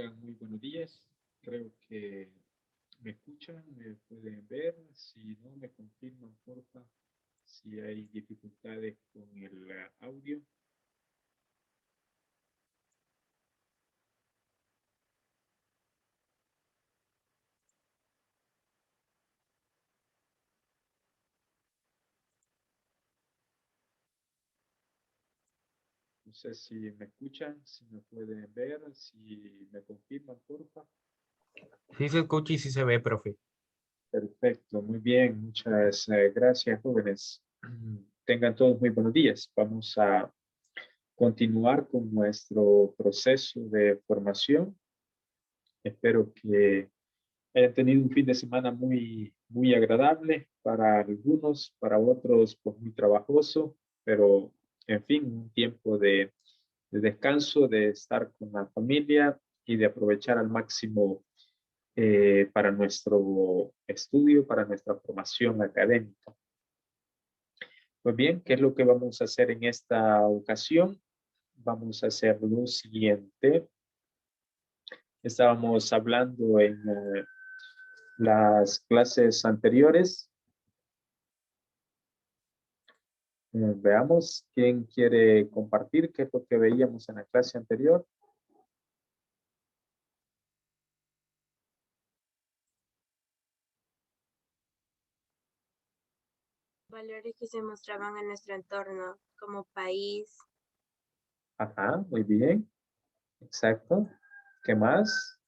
tengan muy buenos días. Creo que me escuchan, me pueden ver. Si no, me confirman, porfa, si hay dificultades con el audio. No sé si me escuchan, si me pueden ver, si me confirman, porfa. Sí se escucha y sí se ve, profe. Perfecto, muy bien. Muchas gracias, jóvenes. Tengan todos muy buenos días. Vamos a continuar con nuestro proceso de formación. Espero que hayan tenido un fin de semana muy agradable para algunos, para otros pues muy trabajoso, pero en fin, un tiempo de descanso, de estar con la familia y de aprovechar al máximo para nuestro estudio, para nuestra formación académica. Pues bien, ¿qué es lo que vamos a hacer en esta ocasión? Vamos a hacer lo siguiente. Estábamos hablando en las clases anteriores. Veamos quién quiere compartir qué es lo que veíamos en la clase anterior. Valores que se mostraban en nuestro entorno, como país. Ajá, muy bien. Exacto. ¿Qué más?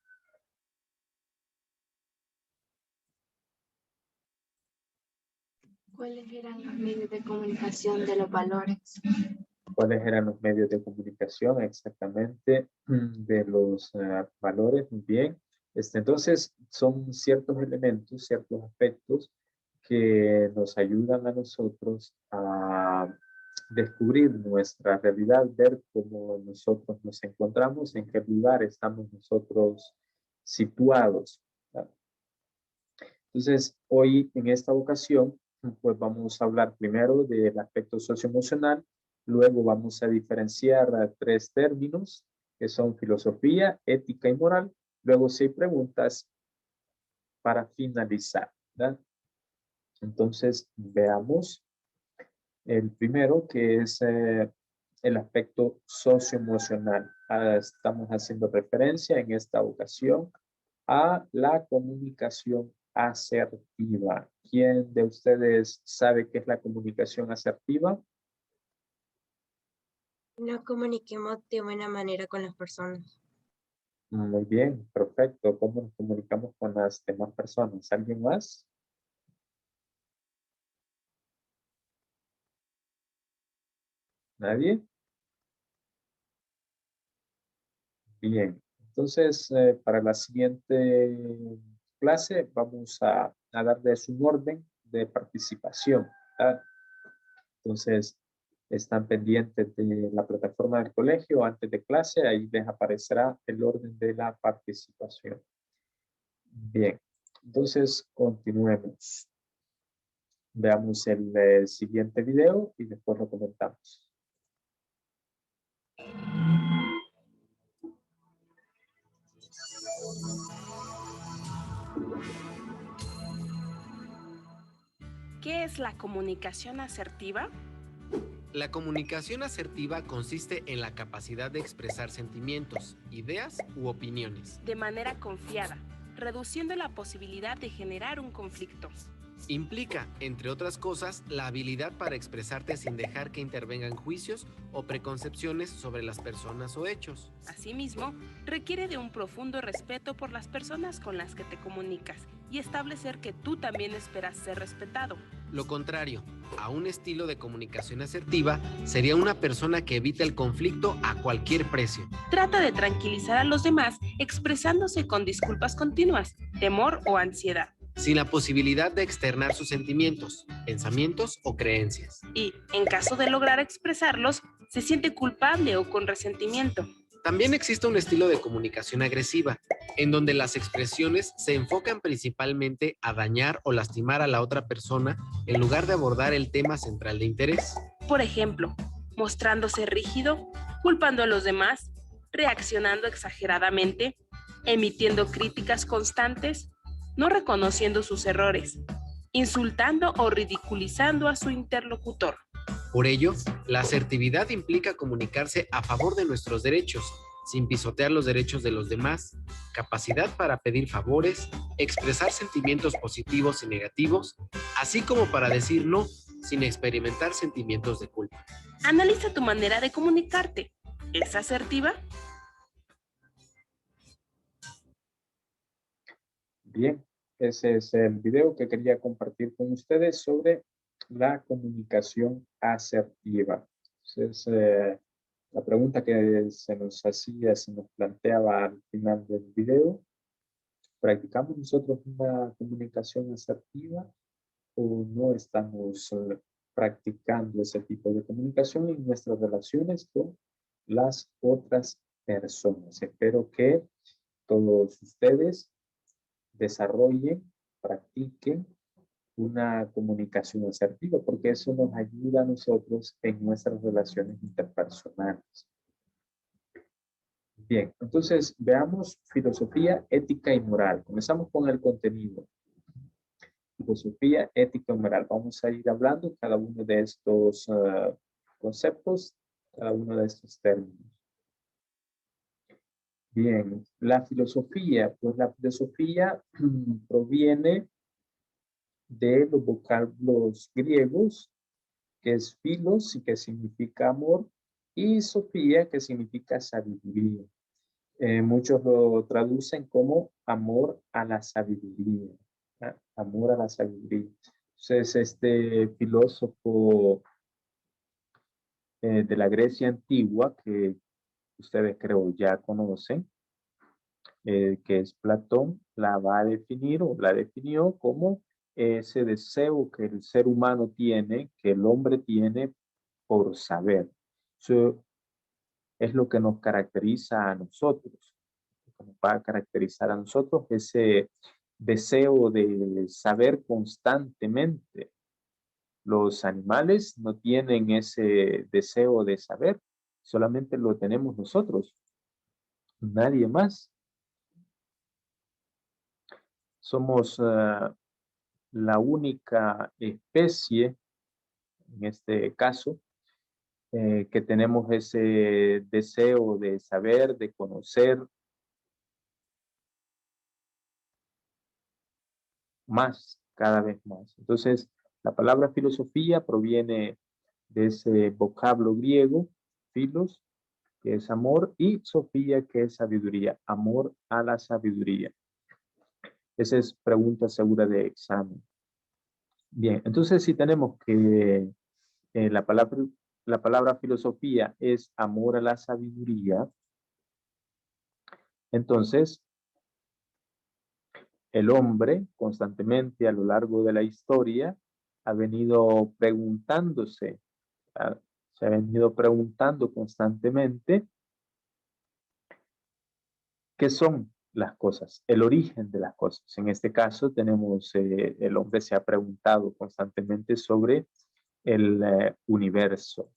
¿Cuáles eran los medios de comunicación de los valores? ¿Cuáles eran los medios de comunicación exactamente de los valores? Muy bien. Entonces, son ciertos elementos, ciertos aspectos que nos ayudan a nosotros a descubrir nuestra realidad, ver cómo nosotros nos encontramos, en qué lugar estamos nosotros situados, ¿verdad? Entonces, hoy en esta ocasión, pues vamos a hablar primero del aspecto socioemocional, luego vamos a diferenciar a tres términos que son filosofía, ética y moral, luego 6 preguntas para finalizar, ¿verdad? Entonces, veamos el primero, que es el aspecto socioemocional. Estamos haciendo referencia en esta ocasión a la comunicación asertiva. ¿Quién de ustedes sabe qué es la comunicación asertiva? Nos comuniquemos de buena manera con las personas. Muy bien, perfecto. ¿Cómo nos comunicamos con las demás personas? ¿Alguien más? ¿Nadie? Bien, entonces para la siguiente clase vamos a darles un orden de participación, ¿verdad? Entonces están pendientes de la plataforma del colegio antes de clase, ahí les aparecerá el orden de la participación. Bien, entonces continuemos. Veamos el siguiente video y después lo comentamos. ¿Qué es la comunicación asertiva? La comunicación asertiva consiste en la capacidad de expresar sentimientos, ideas u opiniones. De manera confiada, reduciendo la posibilidad de generar un conflicto. Implica, entre otras cosas, la habilidad para expresarte sin dejar que intervengan juicios o preconcepciones sobre las personas o hechos. Asimismo, requiere de un profundo respeto por las personas con las que te comunicas y establecer que tú también esperas ser respetado. Lo contrario a un estilo de comunicación asertiva sería una persona que evita el conflicto a cualquier precio. Trata de tranquilizar a los demás expresándose con disculpas continuas, temor o ansiedad. Sin la posibilidad de externar sus sentimientos, pensamientos o creencias. Y, en caso de lograr expresarlos, se siente culpable o con resentimiento. También existe un estilo de comunicación agresiva, en donde las expresiones se enfocan principalmente a dañar o lastimar a la otra persona en lugar de abordar el tema central de interés. Por ejemplo, mostrándose rígido, culpando a los demás, reaccionando exageradamente, emitiendo críticas constantes, no reconociendo sus errores, insultando o ridiculizando a su interlocutor. Por ello, la asertividad implica comunicarse a favor de nuestros derechos, sin pisotear los derechos de los demás, capacidad para pedir favores, expresar sentimientos positivos y negativos, así como para decir no, sin experimentar sentimientos de culpa. Analiza tu manera de comunicarte. ¿Es asertiva? Bien, ese es el video que quería compartir con ustedes sobre la comunicación asertiva. Entonces, la pregunta que se nos hacía, se nos planteaba al final del video: ¿practicamos nosotros una comunicación asertiva o no estamos practicando ese tipo de comunicación en nuestras relaciones con las otras personas? Espero que todos ustedes desarrollen, practiquen una comunicación asertiva, porque eso nos ayuda a nosotros en nuestras relaciones interpersonales. Bien, entonces veamos filosofía, ética y moral. Comenzamos con el contenido. Filosofía, ética y moral. Vamos a ir hablando cada uno de estos conceptos, cada uno de estos términos. Bien, la filosofía, pues la filosofía proviene de los vocablos griegos, que es filos, y que significa amor, y sofía, que significa sabiduría. Muchos lo traducen como amor a la sabiduría. Amor a la sabiduría. Entonces, este filósofo de la Grecia antigua, que ustedes creo ya conocen, que es Platón, la va a definir o la definió como ese deseo que el ser humano tiene, que el hombre tiene por saber. Eso es lo que nos caracteriza a nosotros, lo que nos va a caracterizar a nosotros, ese deseo de saber constantemente. Los animales no tienen ese deseo de saber, solamente lo tenemos nosotros, nadie más. Somos la única especie, en este caso, que tenemos ese deseo de saber, de conocer más, cada vez más. Entonces, la palabra filosofía proviene de ese vocablo griego, filos, que es amor, y sofía, que es sabiduría, amor a la sabiduría. Esa es pregunta segura de examen. Bien, entonces si tenemos que la palabra filosofía es amor a la sabiduría, entonces el hombre constantemente a lo largo de la historia ha venido preguntándose, se ha venido preguntando constantemente qué son las cosas, el origen de las cosas. En este caso tenemos, el hombre se ha preguntado constantemente sobre el universo.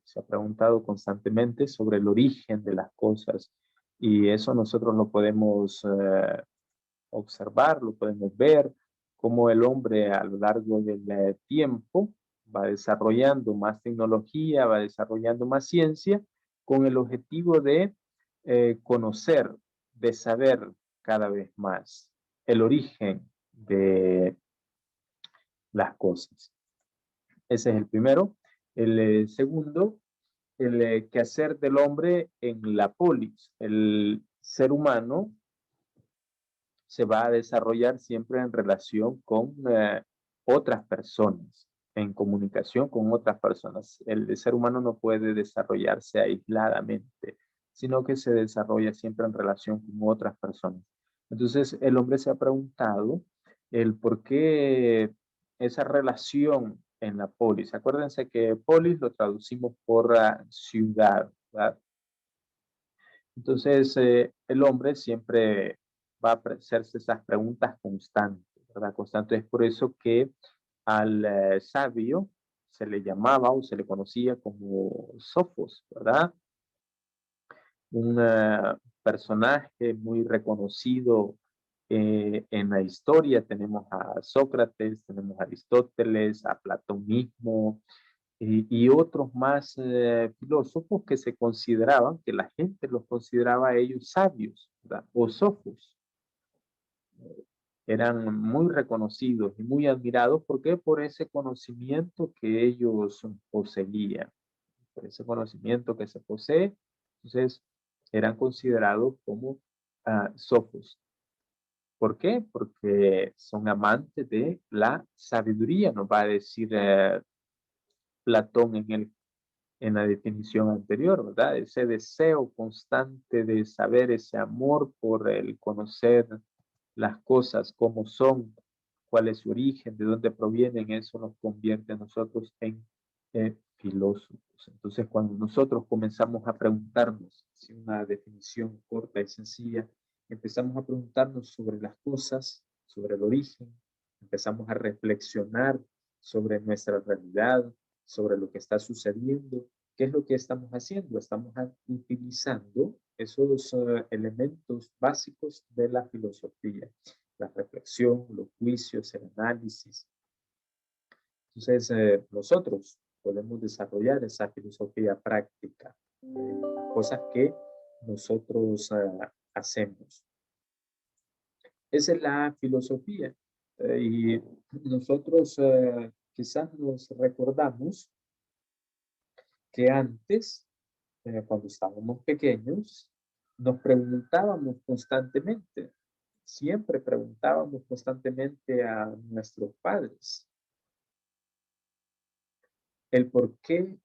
Se ha preguntado constantemente sobre el origen de las cosas, y eso nosotros lo podemos observar, lo podemos ver, cómo el hombre a lo largo del tiempo va desarrollando más tecnología, va desarrollando más ciencia, con el objetivo de conocer, de saber cada vez más el origen de las cosas. Ese es el primero. El segundo, el quehacer del hombre en la polis. El ser humano se va a desarrollar siempre en relación con otras personas, en comunicación con otras personas. El ser humano no puede desarrollarse aisladamente, sino que se desarrolla siempre en relación con otras personas. Entonces, el hombre se ha preguntado el por qué esa relación en la polis. Acuérdense que polis lo traducimos por ciudad, ¿verdad? Entonces, el hombre siempre va a hacerse esas preguntas constantes, ¿verdad? Constantes. Es por eso que al sabio se le llamaba o se le conocía como Sofos, ¿verdad? Un personaje muy reconocido en la historia. Tenemos a Sócrates, tenemos a Aristóteles, a Platón mismo y otros más filósofos que se consideraban, que la gente los consideraba a ellos sabios, ¿verdad? O sofos. Eran muy reconocidos y muy admirados. ¿Por qué? Por ese conocimiento que ellos poseían, por ese conocimiento que se posee. Entonces, eran considerados como sofos. ¿Por qué? Porque son amantes de la sabiduría, nos va a decir Platón en la definición anterior, ¿verdad? Ese deseo constante de saber, ese amor por el conocer las cosas, cómo son, cuál es su origen, de dónde provienen, eso nos convierte a nosotros en filósofos. Entonces, cuando nosotros comenzamos a preguntarnos, si una definición corta y sencilla, empezamos a preguntarnos sobre las cosas, sobre el origen, empezamos a reflexionar sobre nuestra realidad, sobre lo que está sucediendo, qué es lo que estamos haciendo. Estamos utilizando esos elementos básicos de la filosofía, la reflexión, los juicios, el análisis. Entonces, nosotros podemos desarrollar esa filosofía práctica, cosas que nosotros hacemos. Esa es la filosofía. Y nosotros quizás nos recordamos que antes, cuando estábamos pequeños, nos preguntábamos constantemente, siempre preguntábamos constantemente a nuestros padres el porqué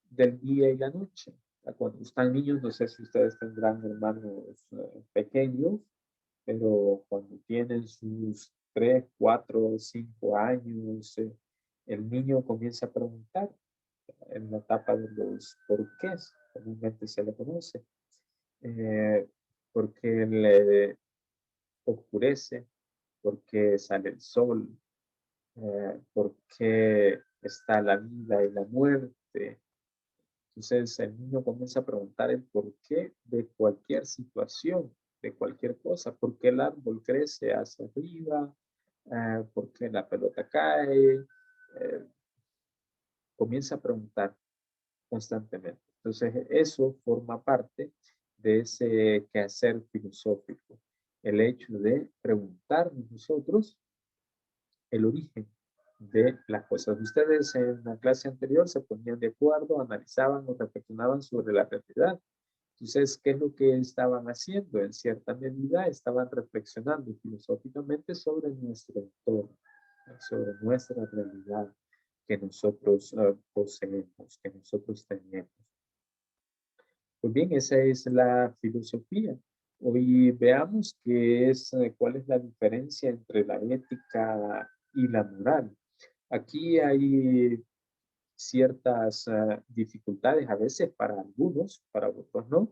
del día y la noche. Cuando están niños, no sé si ustedes tendrán hermanos pequeños, pero cuando tienen sus 3, 4, 5 años, el niño comienza a preguntar en la etapa de los porqués, comúnmente se le conoce. ¿Por qué le oscurece? ¿Por qué sale el sol? ¿Por qué está la vida y la muerte? Entonces el niño comienza a preguntar el porqué de cualquier situación, de cualquier cosa. ¿Por qué el árbol crece hacia arriba? ¿Por qué la pelota cae? Comienza a preguntar constantemente. Entonces, eso forma parte de ese quehacer filosófico, el hecho de preguntarnos nosotros el origen de las cosas. Ustedes en la clase anterior se ponían de acuerdo, analizaban o reflexionaban sobre la realidad. Entonces, ¿qué es lo que estaban haciendo? En cierta medida, estaban reflexionando filosóficamente sobre nuestro entorno, sobre nuestra realidad que nosotros poseemos, que nosotros tenemos. Pues bien, esa es la filosofía. Hoy veamos cuál es la diferencia entre la ética y la moral. Aquí hay ciertas dificultades a veces para algunos, para otros no.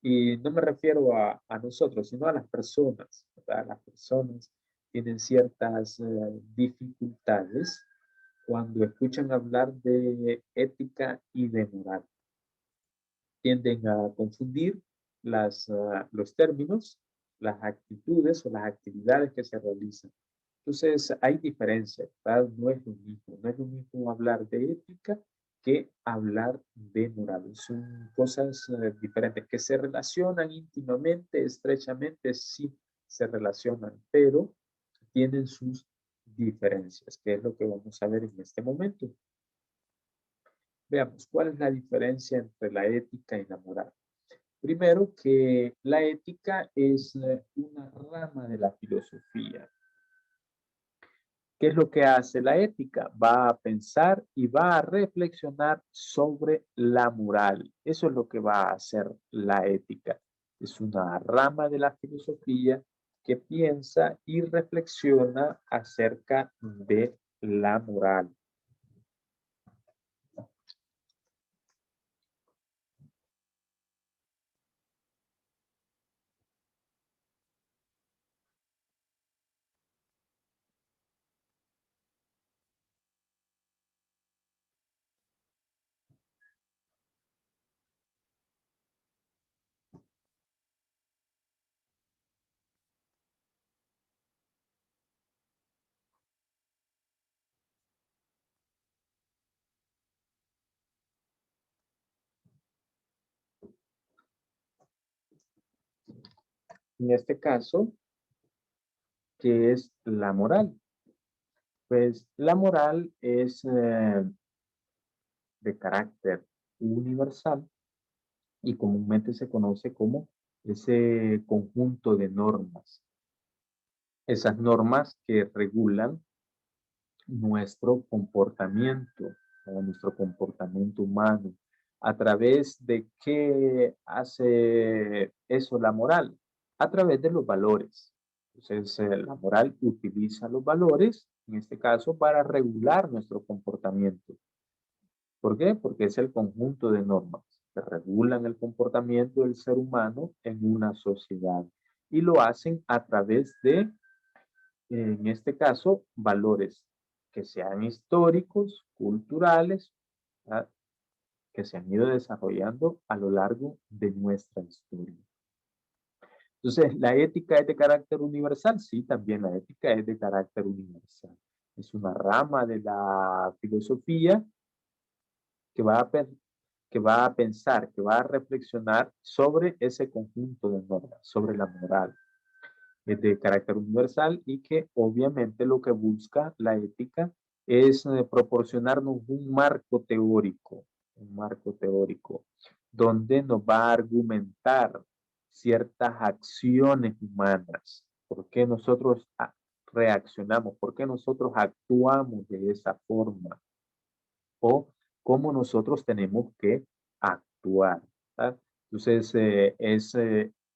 Y no me refiero a nosotros, sino a las personas, ¿verdad? Las personas tienen ciertas dificultades cuando escuchan hablar de ética y de moral. Tienden a confundir los términos, las actitudes o las actividades que se realizan. Entonces, hay diferencias, ¿verdad? No es lo mismo. No es lo mismo hablar de ética que hablar de moral. Son cosas diferentes que se relacionan íntimamente, estrechamente, sí se relacionan, pero tienen sus diferencias, que es lo que vamos a ver en este momento. Veamos, ¿cuál es la diferencia entre la ética y la moral? Primero, que la ética es una rama de la filosofía. ¿Qué es lo que hace la ética? Va a pensar y va a reflexionar sobre la moral. Eso es lo que va a hacer la ética. Es una rama de la filosofía que piensa y reflexiona acerca de la moral. en este caso, ¿qué es la moral? Pues la moral es de carácter universal y comúnmente se conoce como ese conjunto de normas. Esas normas que regulan nuestro comportamiento humano. ¿A través de qué hace eso la moral? A través de los valores. Entonces, la moral utiliza los valores, en este caso, para regular nuestro comportamiento. ¿Por qué? Porque es el conjunto de normas que regulan el comportamiento del ser humano en una sociedad. Y lo hacen a través de, en este caso, valores que sean históricos, culturales, ¿verdad? Que se han ido desarrollando a lo largo de nuestra historia. Entonces, ¿la ética es de carácter universal? Sí, también la ética es de carácter universal. Es una rama de la filosofía que va a pensar, que va a reflexionar sobre ese conjunto de normas, sobre la moral. Es de carácter universal y que obviamente lo que busca la ética es proporcionarnos un marco teórico, donde nos va a argumentar ciertas acciones humanas, por qué nosotros reaccionamos, por qué nosotros actuamos de esa forma, o cómo nosotros tenemos que actuar, ¿verdad? Entonces, es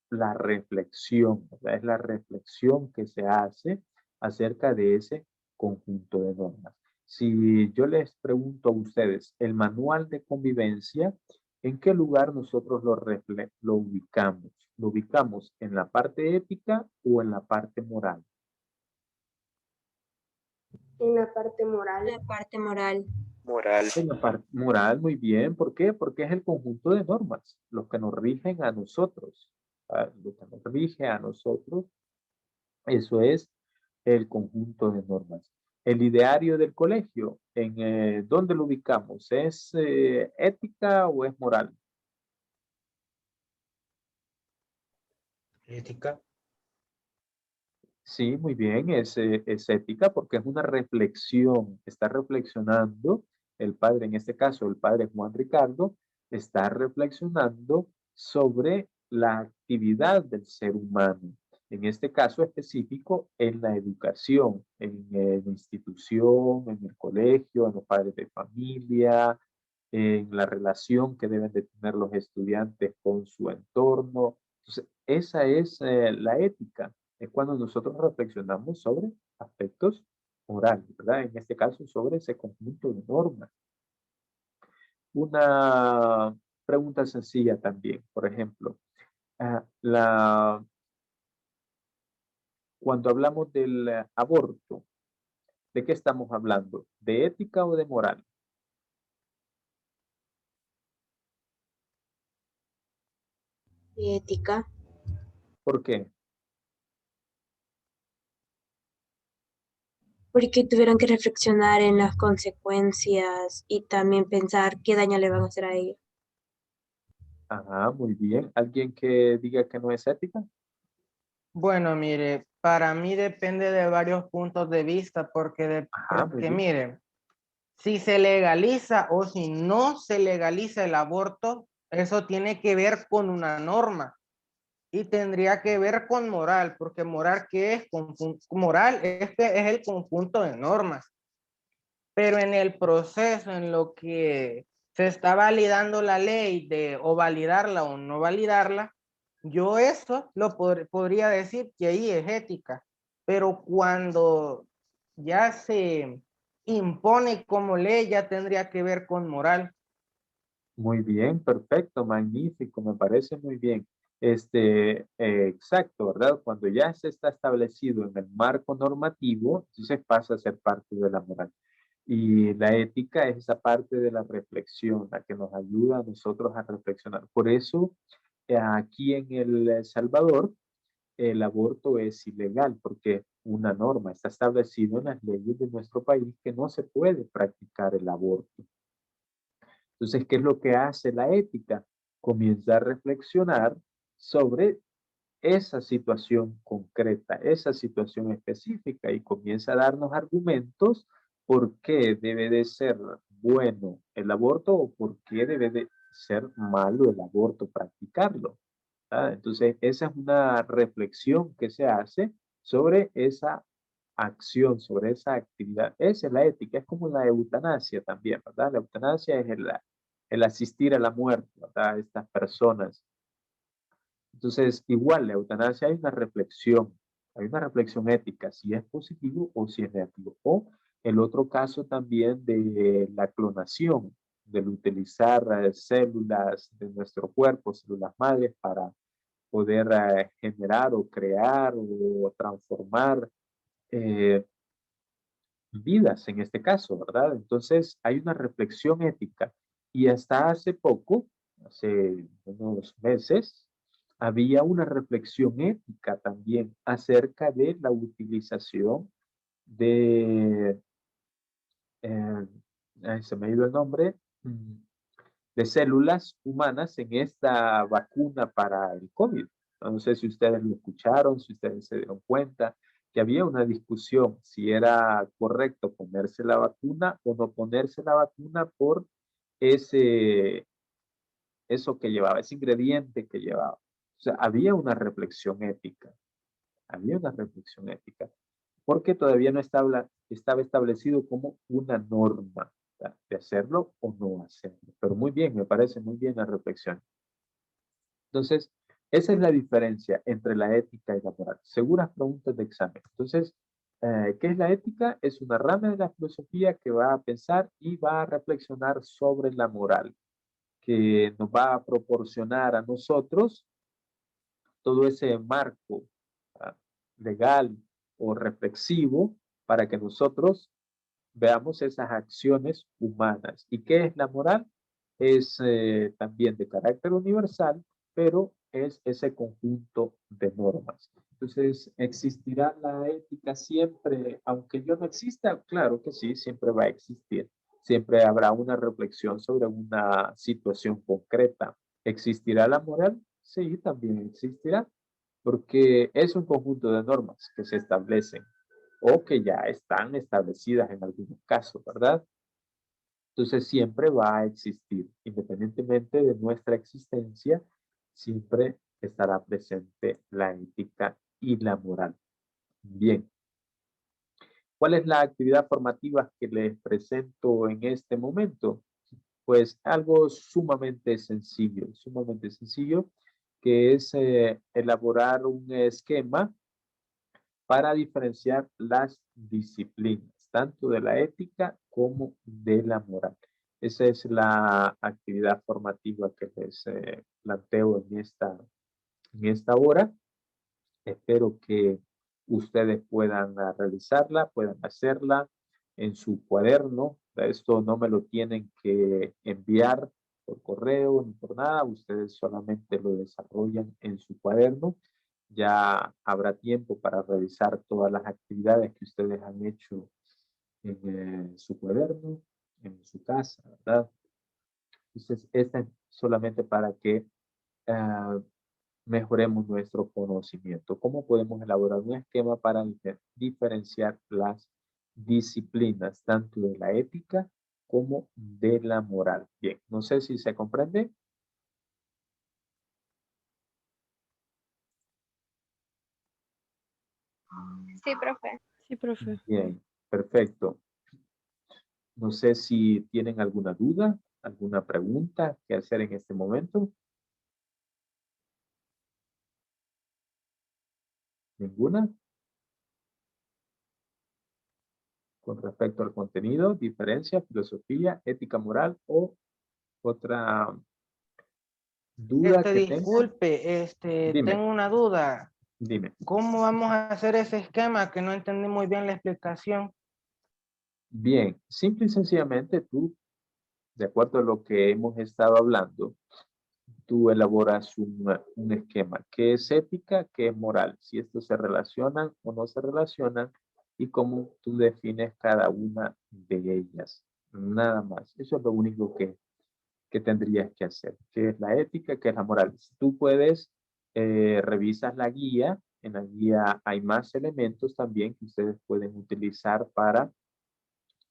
la reflexión, ¿verdad? Es la reflexión que se hace acerca de ese conjunto de normas. Si yo les pregunto a ustedes, el manual de convivencia, ¿en qué lugar nosotros lo ubicamos? ¿Lo ubicamos en la parte ética o en la parte moral? En la parte moral. La parte moral. Moral. En la parte moral, muy bien. ¿Por qué? Porque es el conjunto de normas, los que nos rigen a nosotros. Lo que nos rige a nosotros, eso es el conjunto de normas. El ideario del colegio, ¿dónde lo ubicamos? ¿Es ética o es moral? Ética. Sí, muy bien, es ética porque es una reflexión, está reflexionando el padre, en este caso el padre Juan Ricardo, está reflexionando sobre la actividad del ser humano, en este caso específico en la educación, en la institución, en el colegio, en los padres de familia, en la relación que deben de tener los estudiantes con su entorno. Entonces, esa es la ética. Es cuando nosotros reflexionamos sobre aspectos morales, ¿verdad? En este caso, sobre ese conjunto de normas. Una pregunta sencilla también, por ejemplo, ah, cuando hablamos del aborto, ¿de qué estamos hablando? ¿De ética o de moral? Y ética. ¿Por qué? Porque tuvieron que reflexionar en las consecuencias y también pensar qué daño le van a hacer a ellos. Ajá, muy bien. ¿Alguien que diga que no es ética? Bueno, mire, para mí depende de varios puntos de vista, Ajá, muy porque bien. mire, si se legaliza o si no se legaliza el aborto, eso tiene que ver con una norma y tendría que ver con moral, porque moral, ¿qué es? Moral es que es el conjunto de normas, pero en el proceso en lo que se está validando la ley de o validarla o no validarla, yo eso lo podría decir que ahí es ética, pero cuando ya se impone como ley ya tendría que ver con moral. Muy bien, perfecto, magnífico, me parece muy bien. Exacto, ¿verdad? Cuando ya se está establecido en el marco normativo, entonces pasa a ser parte de la moral. Y la ética es esa parte de la reflexión, la que nos ayuda a nosotros a reflexionar. Por eso, aquí en El Salvador, el aborto es ilegal, porque una norma está establecida en las leyes de nuestro país que no se puede practicar el aborto. Entonces, ¿qué es lo que hace la ética? Comienza a reflexionar sobre esa situación concreta, esa situación específica y comienza a darnos argumentos por qué debe de ser bueno el aborto o por qué debe de ser malo el aborto, practicarlo. Entonces, esa es una reflexión que se hace sobre esa acción, sobre esa actividad. Esa es la ética, es como la eutanasia también, ¿verdad? La eutanasia es el asistir a la muerte, ¿verdad? De estas personas. Entonces, igual, la eutanasia hay una reflexión ética, si es positivo o si es negativo. O el otro caso también de la clonación, del utilizar células de nuestro cuerpo, células madres, para poder generar o crear o transformar eh, vidas en este caso, ¿verdad? Entonces hay una reflexión ética y hasta hace poco, hace unos meses, había una reflexión ética también acerca de la utilización de, se me ha ido el nombre, de células humanas en esta vacuna para el COVID. No sé si ustedes lo escucharon, si ustedes se dieron cuenta que había una discusión si era correcto ponerse la vacuna o no ponerse la vacuna por ese, eso que llevaba, ese ingrediente que llevaba. O sea, había una reflexión ética, porque todavía no estaba establecido como una norma de hacerlo o no hacerlo. Pero muy bien, me parece muy bien la reflexión. Entonces, esa es la diferencia entre la ética y la moral. Seguras preguntas de examen. Entonces, ¿qué es la ética? Es una rama de la filosofía que va a pensar y va a reflexionar sobre la moral, que nos va a proporcionar a nosotros todo ese marco ah, legal o reflexivo para que nosotros veamos esas acciones humanas. ¿Y qué es la moral? Es también de carácter universal, pero es ese conjunto de normas. Entonces, ¿existirá la ética siempre, aunque yo no exista? Claro que sí, siempre va a existir. Siempre habrá una reflexión sobre una situación concreta. ¿Existirá la moral? Sí, también existirá, porque es un conjunto de normas que se establecen o que ya están establecidas en algunos casos, ¿verdad? Entonces siempre va a existir, independientemente de nuestra existencia, siempre estará presente la ética y la moral. Bien, ¿cuál es la actividad formativa que les presento en este momento? Pues algo sumamente sencillo, que es elaborar un esquema para diferenciar las disciplinas, tanto de la ética como de la moral. Esa es la actividad formativa que les planteo en esta hora. Espero que ustedes puedan realizarla, puedan hacerla en su cuaderno. Esto no me lo tienen que enviar por correo ni por nada. Ustedes solamente lo desarrollan en su cuaderno. Ya habrá tiempo para revisar todas las actividades que ustedes han hecho en su cuaderno, en su casa, ¿verdad? Entonces, esta es solamente para que mejoremos nuestro conocimiento. ¿Cómo podemos elaborar un esquema para diferenciar las disciplinas, tanto de la ética como de la moral? Bien, no sé si se comprende. Sí, profe. Sí, profe. Bien, perfecto. No sé si tienen alguna duda, alguna pregunta que hacer en este momento. ¿Ninguna? Con respecto al contenido, diferencia, filosofía, ética moral o otra duda que tengan. Disculpe, Dime, tengo una duda. dime. ¿Cómo vamos a hacer ese esquema que no entendí muy bien la explicación? Bien, simple y sencillamente tú, de acuerdo a lo que hemos estado hablando, tú elaboras un esquema. ¿Qué es ética? ¿Qué es moral? Si estos se relacionan o no se relacionan y cómo tú defines cada una de ellas. Nada más. Eso es lo único que tendrías que hacer. ¿Qué es la ética? ¿Qué es la moral? Tú puedes revisas la guía. En la guía hay más elementos también que ustedes pueden utilizar para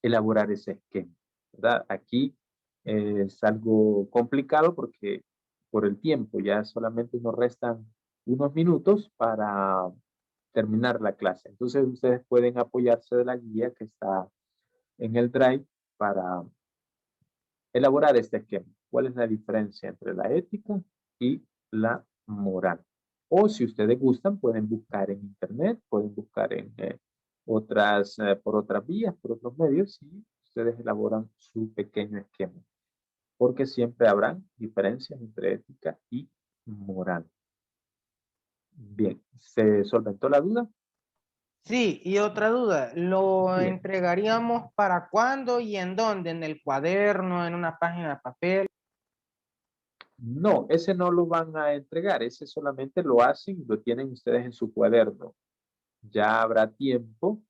elaborar ese esquema, ¿verdad? Aquí es algo complicado porque por el tiempo ya solamente nos restan unos minutos para terminar la clase. Entonces ustedes pueden apoyarse de la guía que está en el Drive para elaborar este esquema. ¿Cuál es la diferencia entre la ética y la moral? O si ustedes gustan, pueden buscar en internet, pueden buscar en por otras vías, por otros medios, y ustedes elaboran su pequeño esquema. Porque siempre habrán diferencias entre ética y moral. Bien, ¿se solventó la duda? Sí, y otra duda, ¿lo Bien. entregaríamos para cuándo y en dónde? ¿En el cuaderno, en una página de papel? No, ese no lo van a entregar, ese solamente lo hacen y lo tienen ustedes en su cuaderno. Ya habrá tiempo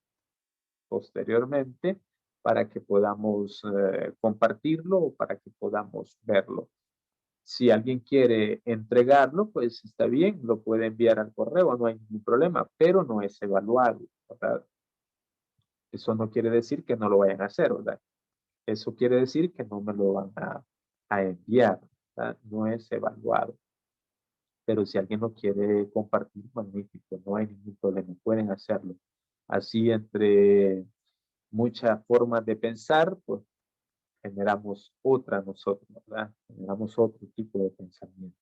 posteriormente para que podamos compartirlo o para que podamos verlo. Si alguien quiere entregarlo, pues está bien, lo puede enviar al correo, no hay ningún problema, pero no es evaluado, ¿verdad? Eso no quiere decir que no lo vayan a hacer, ¿verdad? Eso quiere decir que no me lo van a enviar, ¿verdad? No es evaluado. Pero si alguien lo quiere compartir, magnífico, no hay ningún problema, pueden hacerlo. Así entre muchas formas de pensar, pues generamos otra nosotros, ¿verdad? Generamos otro tipo de pensamiento.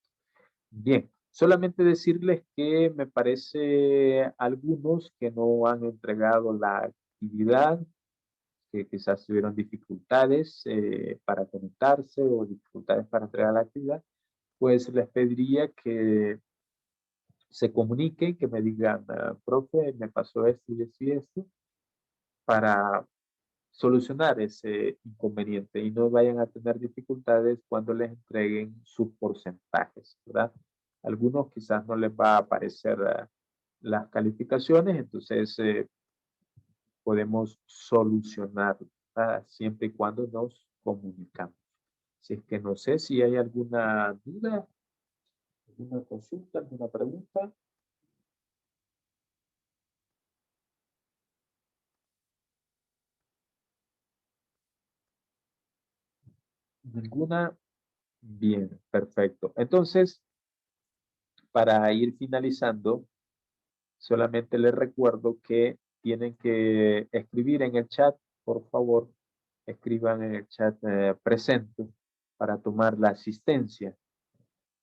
Bien, solamente decirles que me parece algunos que no han entregado la actividad, que quizás tuvieron dificultades para conectarse o dificultades para entregar la actividad, pues les pediría que se comuniquen, que me digan, profe, me pasó esto y esto y esto, para solucionar ese inconveniente y no vayan a tener dificultades cuando les entreguen sus porcentajes, ¿verdad? Algunos quizás no les va a aparecer las calificaciones, entonces podemos solucionarlo, ¿verdad? Siempre y cuando nos comunicamos. Si es que no sé si hay alguna duda, alguna consulta, alguna pregunta. ¿Ninguna? Bien, perfecto. Entonces, para ir finalizando, solamente les recuerdo que tienen que escribir en el chat, por favor, escriban en el chat presente para tomar la asistencia.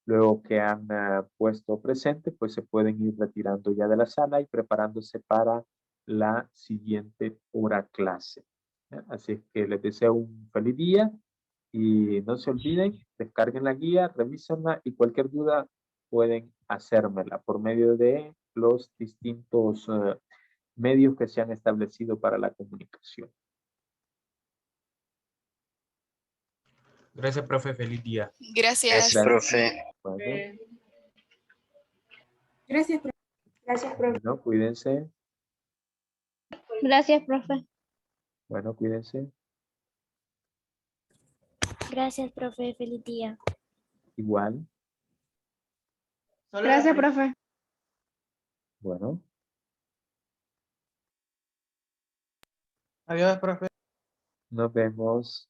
Luego que han puesto presente, pues se pueden ir retirando ya de la sala y preparándose para la siguiente hora clase. Así es que les deseo un feliz día y no se olviden, descarguen la guía, revísenla y cualquier duda pueden hacérmela por medio de los distintos medios que se han establecido para la comunicación. Gracias, profe. Feliz día. Gracias. Profe. Bueno, Gracias, profe. Gracias, profe. bueno, cuídense. Gracias, profe. Bueno, cuídense. Gracias, profe. Feliz día. Igual. Gracias, profe. Bueno, Adiós, profe. nos vemos.